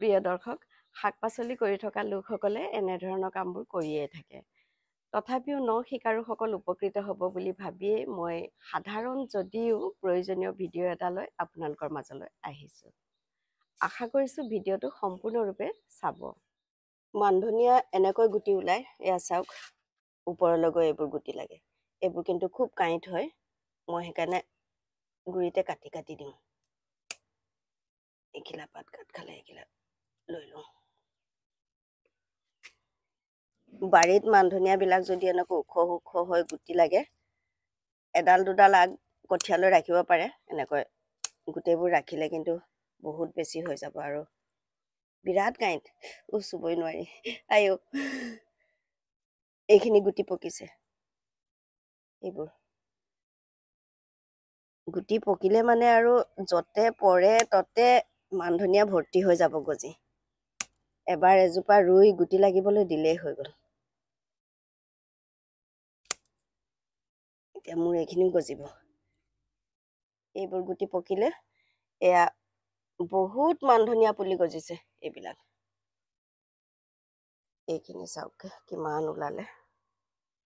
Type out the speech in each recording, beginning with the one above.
প্ৰিয় দৰ্শক, শাক-পাচলি কৰি থকা লোকসকলে এনেধৰণৰ কামবোৰ কৰিয়েই থাকে। তথাপিও শিকাৰুসকল উপকৃত হ'ব বুলি ভাবিয়েই মই সাধাৰণ যদিও প্ৰয়োজনীয় ভিডিঅ' এটা লৈ আপোনালোকৰ মাজলৈ আহিছোঁ। আশা কৰিছোঁ ভিডিঅ'টো সম্পূৰ্ণৰূপে চাব। মানধনিয়া এনেকৈ গুটি ওলায়, এয়া চাওক, ওপৰলৈ গৈ এইবোৰ গুটি লাগে। এইবোৰ কিন্তু খুব কাঁইট হয়, মই সেইকাৰণে গুৰিতে কাটি কাটি দিওঁ। এখিলা পাত কাট খালে এখিলা লৈ লওঁ। বাৰীত মানধনিয়াবিলাক যদি এনেকৈ ওখ ওখ হৈ গুটি লাগে, এডাল দুডাল আগ কঠীয়ালৈ ৰাখিব পাৰে। এনেকৈ গোটেইবোৰ ৰাখিলে কিন্তু বহুত বেছি হৈ যাব আৰু বিৰাট কাঁইট, চুবই নোৱাৰি। আইও, এইখিনি গুটি পকিছে। এইবোৰ গুটি পকিলে মানে আৰু য'তে পৰে ততে মানধনিয়া ভৰ্তি হৈ যাব গজি। এবাৰ এজোপা ৰুই গুটি লাগিবলৈ দিলেই হৈ গ'ল। এতিয়া মোৰ এইখিনিও গজিব। এইবোৰ গুটি পকিলে এয়া বহুত মানধনিয়া পুলি গজিছে। এইবিলাক এইখিনি চাওক কিমান ওলালে।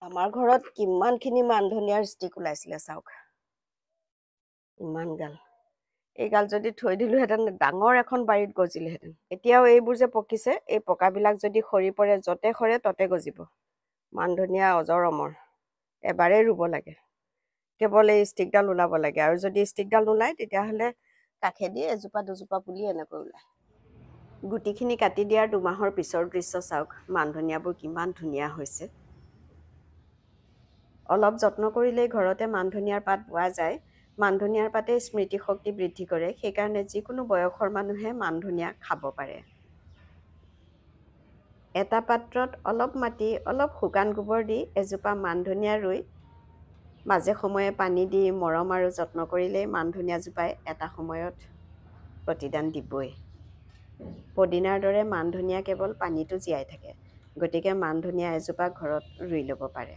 আমাৰ ঘৰত কিমানখিনি মানধনিয়াৰ ষ্টিক ওলাইছিলে চাওক, ইমান গাল। এই গাল যদি থৈ দিলোহেঁতেন ডাঙৰ এখন বাৰীত গজিলেহেঁতেন। এতিয়াও এইবোৰ যে পকিছে, এই পকাবিলাক যদি সৰি পৰে য'তে সৰে ততে গজিব। মানধনিয়া অজৰ অমৰ, এবাৰেই ৰুব লাগে। কেৱল এই ষ্টিকডাল ওলাব লাগে, আৰু যদি ষ্টিকডাল নোলায় তেতিয়াহ'লে কাষেদি এজোপা দুজোপা পুলি এনেকৈ ওলায়। গুটিখিনি কাটি দিয়াৰ 2 মাহৰ পিছৰ দৃশ্য চাওক, মানধনিয়াবোৰ কিমান ধুনীয়া হৈছে। অলপ যত্ন কৰিলেই ঘৰতে মানধনিয়াৰ পাত পোৱা যায়। মানধনিয়াৰ পাতে স্মৃতিশক্তি বৃদ্ধি কৰে, সেইকাৰণে যিকোনো বয়সৰ মানুহে মানধনিয়া খাব পাৰে। এটা পাত্ৰত অলপ মাটি, অলপ শুকান গোবৰ দি এজোপা মানধনিয়া ৰুই মাজে সময়ে পানী দি মৰম আৰু যত্ন কৰিলেই মানধনিয়াজোপাই এটা সময়ত প্ৰতিদান দিবই। পদিনাৰ দৰে মানধনিয়া কেৱল পানীতো জীয়াই থাকে, গতিকে মানধনিয়া এজোপা ঘৰত ৰুই ল'ব পাৰে।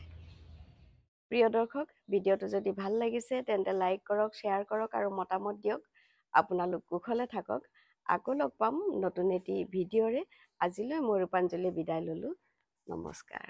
প্ৰিয় দৰ্শক, ভিডিঅ'টো যদি ভাল লাগিছে তেন্তে লাইক কৰক, শ্বেয়াৰ কৰক আৰু মতামত দিয়ক। আপোনালোক কুশলে থাকক। আকৌ লগ পাম নতুন এটি ভিডিঅ'ৰে। আজিলৈ মই ৰূপাঞ্জলি বিদায় ল'লোঁ। নমস্কাৰ।